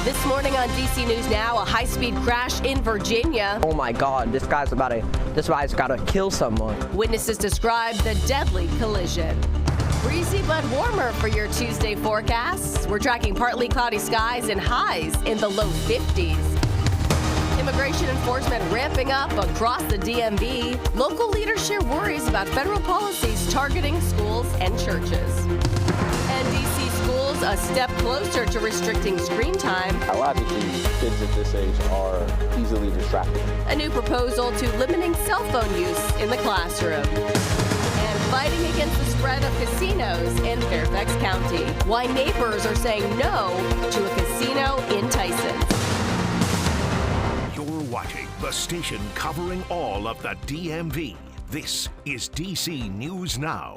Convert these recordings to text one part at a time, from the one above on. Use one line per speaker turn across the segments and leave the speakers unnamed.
This morning on DC News Now, a high-speed crash in Virginia.
Oh my God, this guy's got to kill someone.
Witnesses describe the deadly collision. Breezy but warmer for your Tuesday forecasts. We're tracking partly cloudy skies and highs in the low 50s. Immigration enforcement ramping up across the DMV. Local leaders share worries about federal policies targeting schools and churches. And DC schools a step closer to restricting screen time.
Logically, kids at this age are easily distracted.
A new proposal to limiting cell phone use in the classroom. And fighting against the spread of casinos in Fairfax County. Why neighbors are saying no to a casino in Tysons.
You're watching the station covering all of the DMV. This is DC News Now.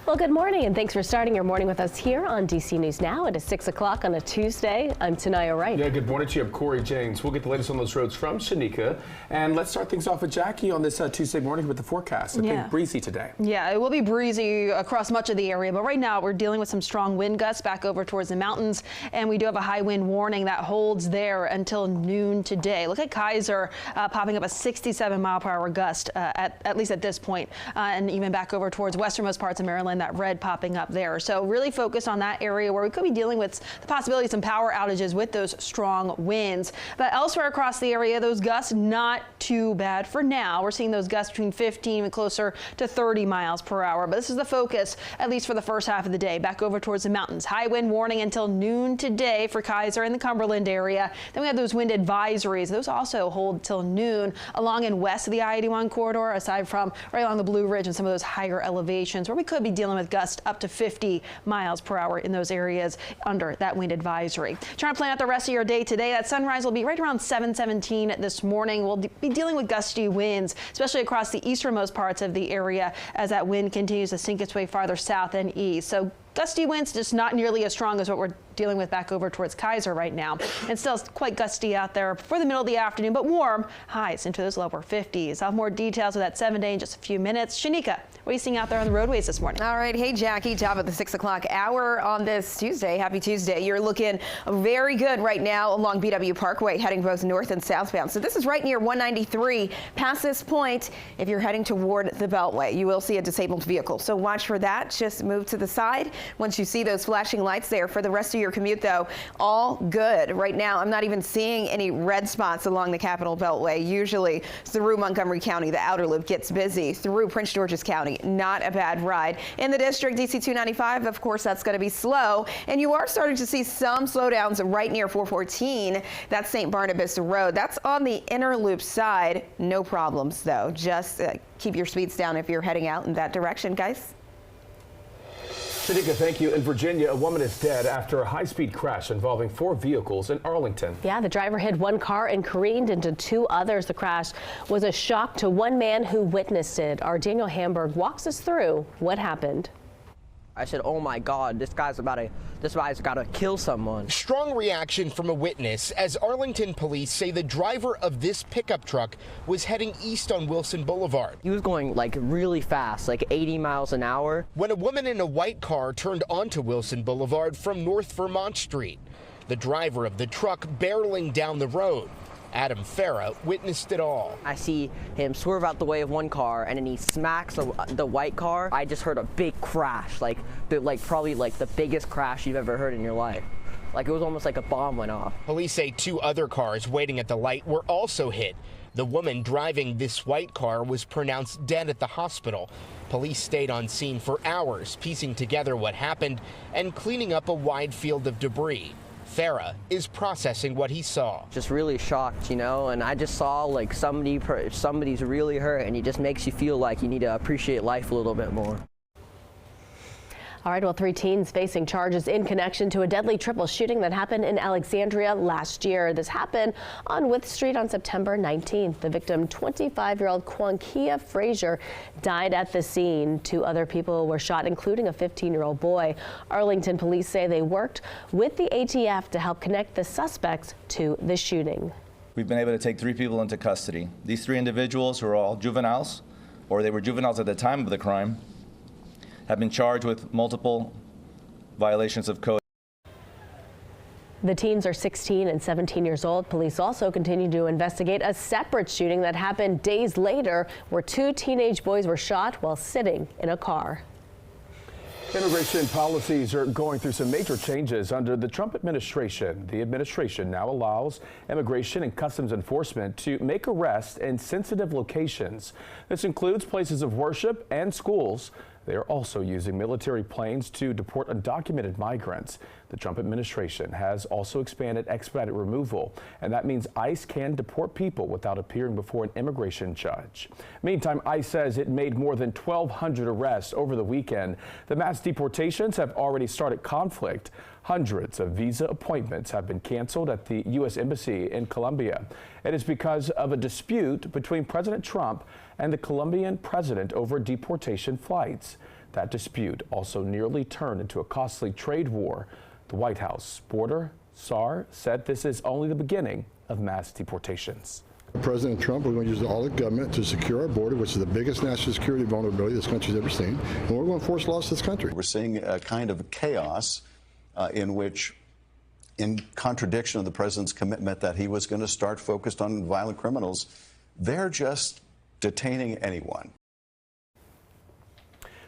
Well, good morning, and thanks for starting your morning with us here on DC News Now. It is 6 o'clock on a Tuesday. I'm Tanaya Wright.
Yeah, good morning to you. I'm Corey James. We'll get the latest on those roads from Shanika. And let's start things off with Jackie on this Tuesday morning with the forecast. A bit breezy today.
Yeah, it will be breezy across much of the area, but right now we're dealing with some strong wind gusts back over towards the mountains, and we do have a high wind warning that holds there until noon today. Look at Kaiser popping up a 67-mile-per-hour gust, at least at this point, and even back over towards westernmost parts of Maryland. That red popping up there. So really focus on that area where we could be dealing with the possibility of some power outages with those strong winds. But elsewhere across the area, those gusts not too bad for now. We're seeing those gusts between 15 and closer to 30 miles per hour. But this is the focus, at least for the first half of the day, back over towards the mountains. High wind warning until noon today for Kaiser and the Cumberland area. Then we have those wind advisories. Those also hold till noon along and west of the I-81 corridor, aside from right along the Blue Ridge and some of those higher elevations where we could be dealing with gusts up to 50 miles per hour in those areas under that wind advisory. Trying to plan out the rest of your day today. That sunrise will be right around 7:17 this morning. We'll be dealing with gusty winds, especially across the easternmost parts of the area as that wind continues to sink its way farther south and east. So gusty winds, just not nearly as strong as what we're dealing with back over towards Kaiser right now. And still quite gusty out there for the middle of the afternoon, but warm highs into those lower 50s. I'll have more details of that 7-day in just a few minutes. Shanika, what are you seeing out there on the roadways this morning?
All right. Hey, Jackie, top of the 6 o'clock hour on this Tuesday. Happy Tuesday. You're looking very good right now along BW Parkway, heading both north and southbound. So this is right near 193. Past this point, if you're heading toward the Beltway, you will see a disabled vehicle. So watch for that. Just move to the side once you see those flashing lights there. For the rest of your commute, though, all good. Right now, I'm not even seeing any red spots along the Capitol Beltway. Usually through Montgomery County, the outer loop gets busy. Through Prince George's County, not a bad ride. In the district, DC 295, of course, that's going to be slow. And you are starting to see some slowdowns right near 414. That's St. Barnabas Road. That's on the inner loop side. No problems, though. Just keep your speeds down if you're heading out in that direction, guys.
Shanika, thank you. In Virginia, a woman is dead after a high-speed crash involving 4 vehicles in Arlington.
Yeah, the driver hit one car and careened into 2 others. The crash was a shock to one man who witnessed it. Our Daniel Hamburg walks us through what happened.
I said, oh my God, this guy's got to kill someone.
Strong reaction from a witness as Arlington police say the driver of this pickup truck was heading east on Wilson Boulevard.
He was going like really fast, like 80 miles an hour.
When a woman in a white car turned onto Wilson Boulevard from North Vermont Street. The driver of the truck barreling down the road. Adam Farah witnessed it all.
I see him swerve out the way of one car, and then he smacks the white car. I just heard a big crash, probably the biggest crash you've ever heard in your life. Like it was almost like a bomb went off.
Police say 2 other cars waiting at the light were also hit. The woman driving this white car was pronounced dead at the hospital. Police stayed on scene for hours, piecing together what happened and cleaning up a wide field of debris. Farah is processing what he saw.
Just really shocked, and I just saw like somebody's really hurt, and it just makes you feel like you need to appreciate life a little bit more.
All right, well, 3 teens facing charges in connection to a deadly triple shooting that happened in Alexandria last year. This happened on Wythe Street on September 19th. The victim, 25-year-old Quankia Frazier, died at the scene. 2 other people were shot, including a 15-year-old boy. Arlington police say they worked with the ATF to help connect the suspects to the shooting.
We've been able to take 3 people into custody. These 3 individuals, who are all juveniles, or they were juveniles at the time of the crime, have been charged with multiple violations of code.
The teens are 16 and 17 years old. Police also continue to investigate a separate shooting that happened days later, where 2 teenage boys were shot while sitting in a car.
Immigration policies are going through some major changes under the Trump administration. The administration now allows Immigration and Customs Enforcement to make arrests in sensitive locations. This includes places of worship and schools. They are also using military planes to deport undocumented migrants. The Trump administration has also expanded expedited removal, and that means ICE can deport people without appearing before an immigration judge. Meantime, ICE says it made more than 1,200 arrests over the weekend. The mass deportations have already started conflict. Hundreds of visa appointments have been canceled at the U.S. Embassy in Colombia. It is because of a dispute between President Trump and the Colombian president over deportation flights. That dispute also nearly turned into a costly trade war. The White House border czar said this is only the beginning of mass deportations.
President Trump, we're going to use all the government to secure our border, which is the biggest national security vulnerability this country's ever seen, and we're going to enforce laws to this country.
We're seeing a kind of chaos in which, in contradiction of the president's commitment that he was going to start focused on violent criminals, they're just detaining anyone.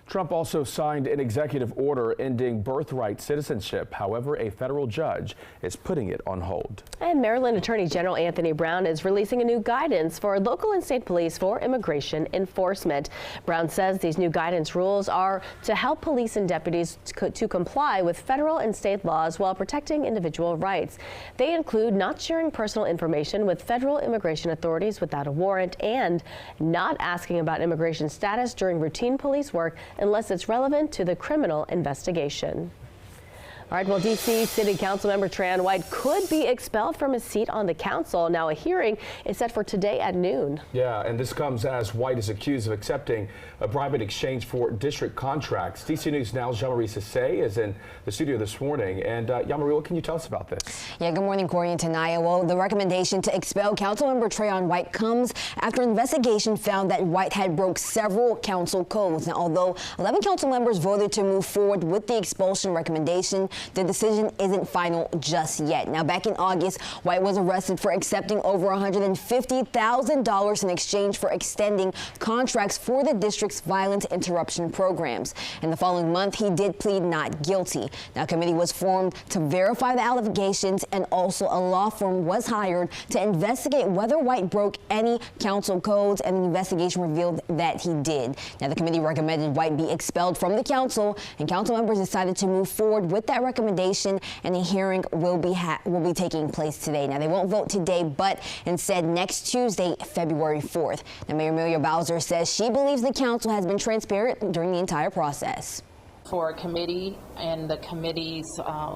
Trump also signed an executive order ending birthright citizenship. However, a federal judge is putting it on hold.
And Maryland Attorney General Anthony Brown is releasing a new guidance for local and state police for immigration enforcement. Brown says these new guidance rules are to help police and deputies to comply with federal and state laws while protecting individual rights. They include not sharing personal information with federal immigration authorities without a warrant and not asking about immigration status during routine police work unless it's relevant to the criminal investigation. All right, well, D.C. City Council member Trayon White could be expelled from his seat on the council. Now, a hearing is set for today at noon.
Yeah, and this comes as White is accused of accepting a bribe in exchange for district contracts. D.C. News Now's Jean-Marie Sissay is in the studio this morning. And Jean-Marie, what can you tell us about this?
Yeah, good morning, Corey and Tanaya. Well, the recommendation to expel Councilmember Trayon White comes after an investigation found that White had broke several council codes. Now, although 11 council members voted to move forward with the expulsion recommendation, the decision isn't final just yet. Now, back in August, White was arrested for accepting over $150,000 in exchange for extending contracts for the district's violence interruption programs. In the following month, he did plead not guilty. Now, a committee was formed to verify the allegations, and also a law firm was hired to investigate whether White broke any council codes, and the investigation revealed that he did. Now, the committee recommended White be expelled from the council, and council members decided to move forward with that recommendation, and a hearing will be taking place today. Now, they won't vote today, but instead next Tuesday, February 4th. Now, Mayor Muriel Bowser says she believes the council has been transparent during the entire process.
For a committee and the committee's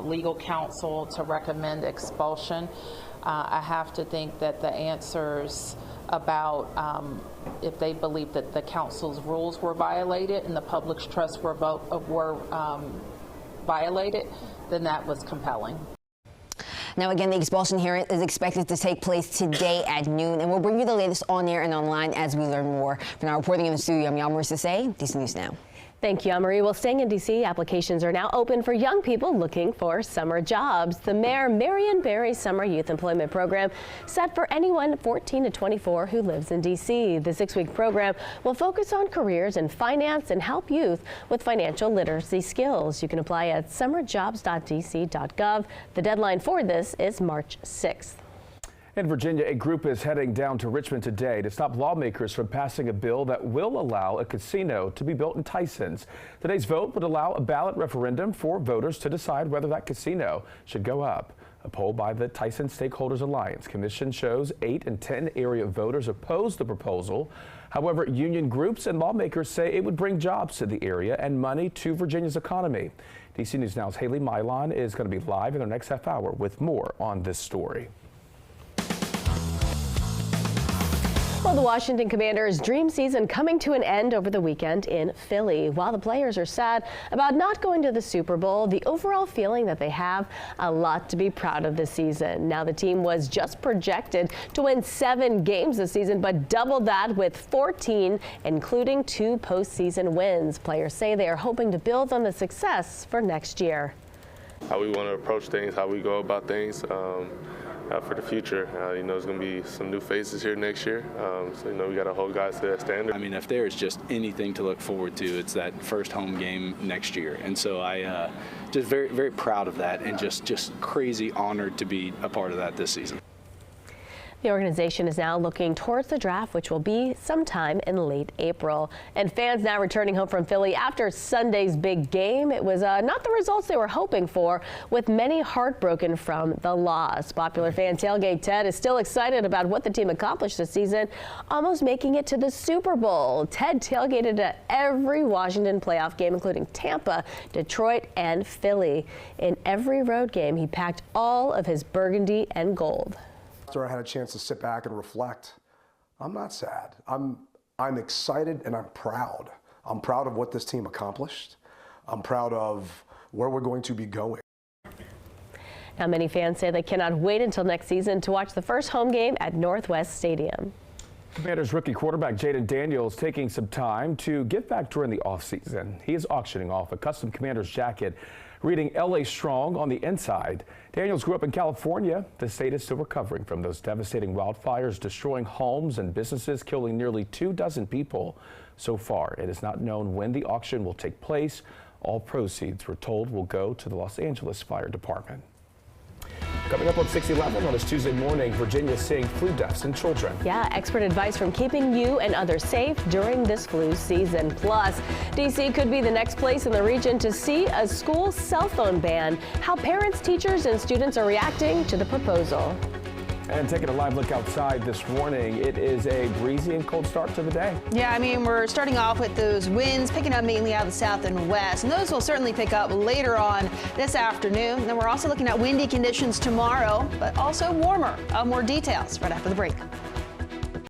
legal counsel to recommend expulsion, I have to think that the answers about if they believe that the council's rules were violated and the public's trust were violated, then that was compelling.
Now, again, the expulsion hearing is expected to take place today at noon, and we'll bring you the latest on air and online as we learn more. For now, reporting in the studio, I'm Jean-Marie Sissay, DC News Now.
Thank you, Jean-Marie. Well, staying in D.C., applications are now open for young people looking for summer jobs. The Mayor Marion Barry Summer Youth Employment Program set for anyone 14 to 24 who lives in D.C. The 6-week program will focus on careers in finance and help youth with financial literacy skills. You can apply at summerjobs.dc.gov. The deadline for this is March 6th.
In Virginia, a group is heading down to Richmond today to stop lawmakers from passing a bill that will allow a casino to be built in Tysons. Today's vote would allow a ballot referendum for voters to decide whether that casino should go up. A poll by the Tyson Stakeholders Alliance Commission shows 8 in 10 area voters oppose the proposal. However, union groups and lawmakers say it would bring jobs to the area and money to Virginia's economy. DC News Now's Haley Mylon is going to be live in the next half hour with more on this story.
Well, the Washington Commanders' dream season coming to an end over the weekend in Philly. While the players are sad about not going to the Super Bowl, the overall feeling that they have a lot to be proud of this season. Now, the team was just projected to win 7 games this season, but doubled that with 14, including 2 postseason wins. Players say they are hoping to build on the success for next year.
how we want to approach things, how we go about things for the future. There's going to be some new faces here next year, so we got to hold guys to that standard.
I mean, if there's just anything to look forward to, it's that first home game next year, and so I just very, very proud of that, and just crazy honored to be a part of that this season.
The organization is now looking towards the draft, which will be sometime in late April. And fans now returning home from Philly after Sunday's big game. It was not the results they were hoping for, with many heartbroken from the loss. Popular fan tailgate Ted is still excited about what the team accomplished this season, almost making it to the Super Bowl. Ted tailgated at every Washington playoff game, including Tampa, Detroit, and Philly. In every road game, he packed all of his burgundy and gold.
After I had a chance to sit back and reflect, I'm not sad. I'm excited and I'm proud. I'm proud of what this team accomplished. I'm proud of where we're going to be going.
Now, many fans say they cannot wait until next season to watch the first home game at Northwest Stadium.
Commanders rookie quarterback Jayden Daniels taking some time to give back during the offseason. He is auctioning off a custom Commanders jacket reading LA Strong on the inside. Daniels grew up in California. The state is still recovering from those devastating wildfires, destroying homes and businesses, killing nearly 24 people. So far, it is not known when the auction will take place. All proceeds, we're told, will go to the Los Angeles Fire Department. Coming up on 6/11 on this Tuesday morning, Virginia seeing flu deaths in children.
Yeah, expert advice from keeping you and others safe during this flu season. Plus, D.C. could be the next place in the region to see a school cell phone ban. How parents, teachers, and students are reacting to the proposal.
And taking a live look outside this morning, it is a breezy and cold start to the day.
Yeah, I mean, we're starting off with those winds picking up mainly out of the south and west, and those will certainly pick up later on this afternoon. Then we're also looking at windy conditions tomorrow, but also warmer. More details right after the break.